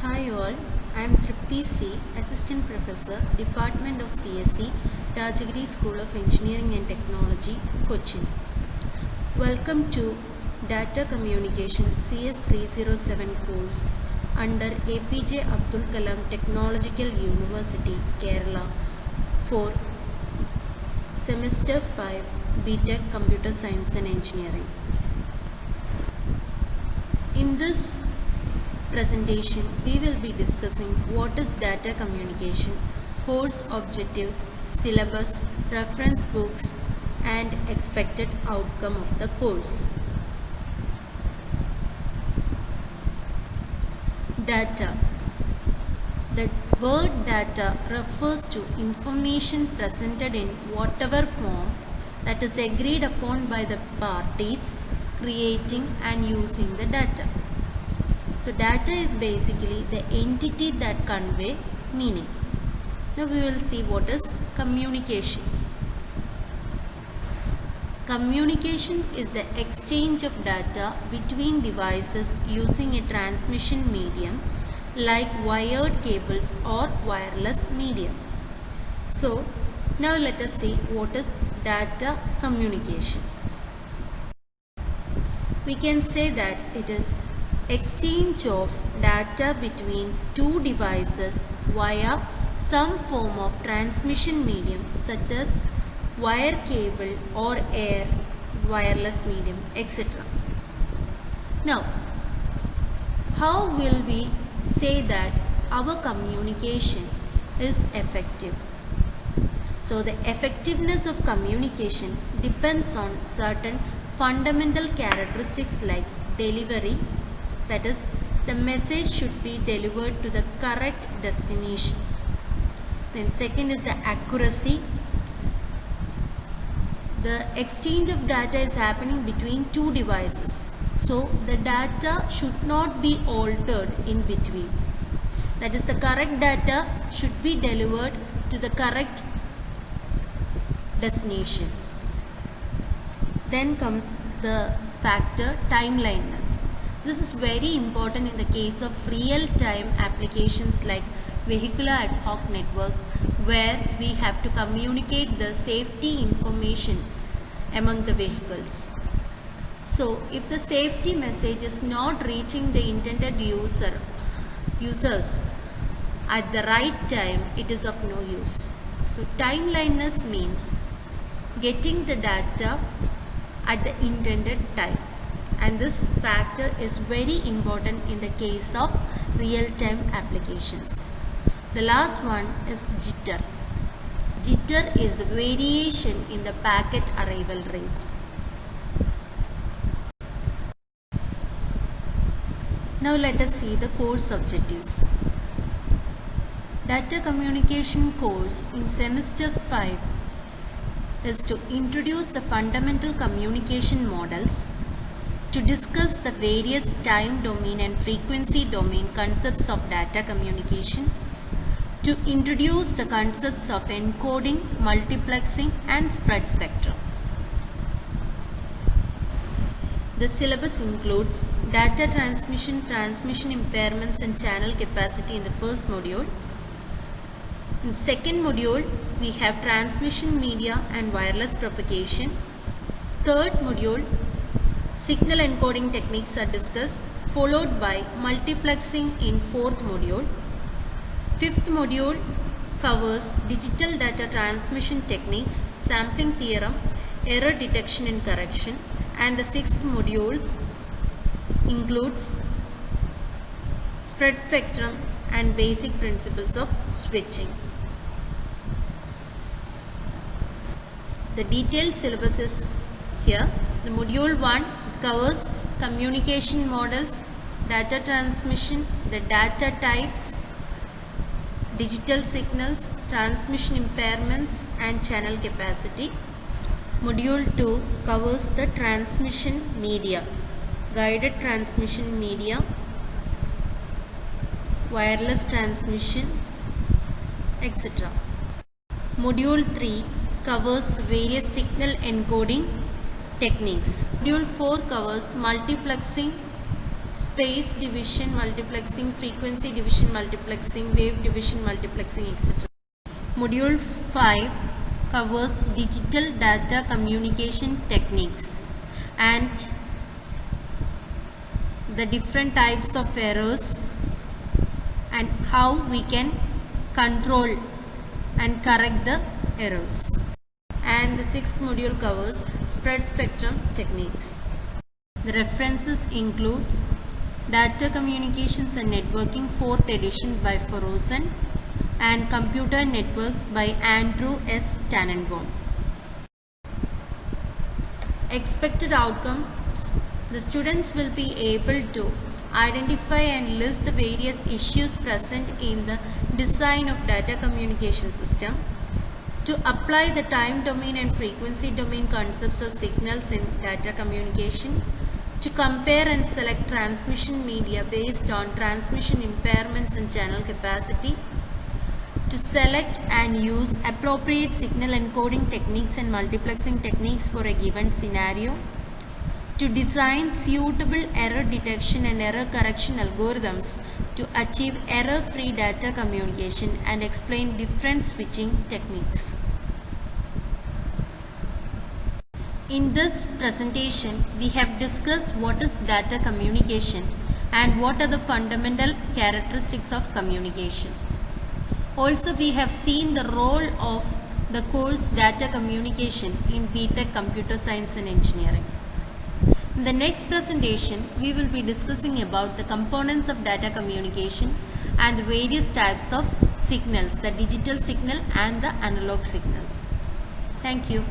Hi all, I am Tripti C, Assistant Professor, Department of CSE, Rajagiri School of Engineering and Technology, Cochin. Welcome to Data Communication CS 307 course under APJ Abdul Kalam Technological University, Kerala for Semester 5 BTech Computer Science and Engineering. In this presentation, we will be discussing what is data communication, course objectives, syllabus, reference books, and expected outcome of the course. Data. The word data refers to information presented in whatever form that is agreed upon by the parties creating and using the data. So data is basically the entity that convey meaning. Now we will see what is communication. Communication is the exchange of data between devices using a transmission medium like wired cables or wireless medium. So now let us see what is data communication. We can say that it is exchange of data between two devices via some form of transmission medium such as wire cable or air, wireless medium, etc. Now, how will we say that our communication is effective? So, the effectiveness of communication depends on certain fundamental characteristics like delivery, that is, the message should be delivered to the correct destination. Then second is the accuracy. The exchange of data is happening between two devices. So the data should not be altered in between. That is, the correct data should be delivered to the correct destination. Then comes the factor timeliness. This is very important in the case of real-time applications like vehicular ad hoc network, where we have to communicate the safety information among the vehicles. So if the safety message is not reaching the intended users at the right time, it is of no use. So timeliness means getting the data at the intended time. And this factor is very important in the case of real-time applications. The last one is jitter. Jitter is the variation in the packet arrival rate. Now let us see the course objectives. Data communication course in semester 5 is to introduce the fundamental communication models, to discuss the various time domain and frequency domain concepts of data communication, to introduce the concepts of encoding, multiplexing and spread spectrum. The syllabus includes data transmission, transmission impairments and channel capacity in the first module. In the second module, we have transmission media and wireless propagation. Third module, signal encoding techniques are discussed, followed by multiplexing in fourth module. Fifth module covers digital data transmission techniques, sampling theorem, error detection and correction, and the sixth modules includes spread spectrum and basic principles of switching. The detailed syllabus is here. The module 1 covers communication models, data transmission, the data types, digital signals, transmission impairments and channel capacity. Module 2 covers the transmission media, guided transmission media, wireless transmission, etc. Module 3 covers the various signal encoding techniques. Module 4 covers multiplexing, space division multiplexing, frequency division multiplexing, wave division multiplexing, etc. Module 5 covers digital data communication techniques and the different types of errors and how we can control and correct the errors. And the 6th module covers spread spectrum techniques. The references include Data Communications and Networking 4th edition by Forouzan and Computer Networks by Andrew S. Tannenbaum. Expected outcomes: the students will be able to identify and list the various issues present in the design of data communication system, to apply the time domain and frequency domain concepts of signals in data communication, to compare and select transmission media based on transmission impairments and channel capacity, to select and use appropriate signal encoding techniques and multiplexing techniques for a given scenario, to design suitable error detection and error correction algorithms to achieve error-free data communication, and explain different switching techniques. In this presentation, we have discussed what is data communication and what are the fundamental characteristics of communication. Also, we have seen the role of the course Data Communication in BTech Computer Science and Engineering. In the next presentation, we will be discussing about the components of data communication and the various types of signals, the digital signal and the analog signals. Thank you.